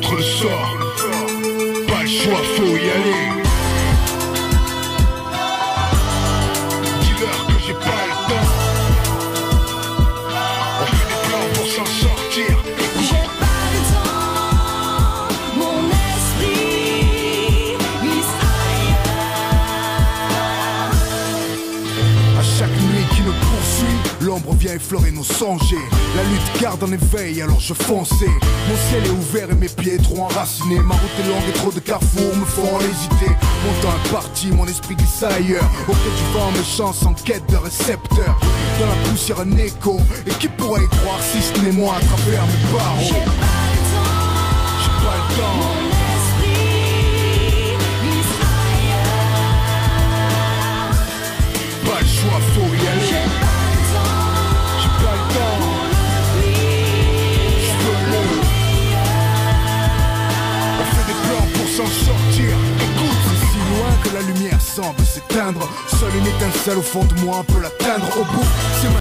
contre le sort. Pas le choix, faut y aller. Dis-leur que j'ai pas le temps. On fait des plans pour s'en sortir. J'ai pas le temps, mon esprit glisse ailleurs. À chaque nuit qui nous poursuit, l'ombre vient effleurer nos songes. La lutte garde en éveil, alors je fonçais. Mon ciel est ouvert et mes pieds trop enracinés. Ma route est longue et trop de carrefours me font hésiter. Mon temps est parti, mon esprit glisse ailleurs. Au gré du vent, mes chances en quête de récepteurs. Dans la poussière un écho, et qui pourrait y croire si ce n'est moi à travers mes barreaux. J'ai pas le temps, J'ai pas le temps. mon esprit glisse ailleurs. Pas le choix, faut y J'ai aller. pas le temps, J'ai pas le temps. on le vit. Je veux le. On fait des plans pour s'en sortir. Écoute, c'est si loin que la lumière semble s'éteindre. Seule une étincelle au fond de moi peut l'atteindre. Au bout, c'est ma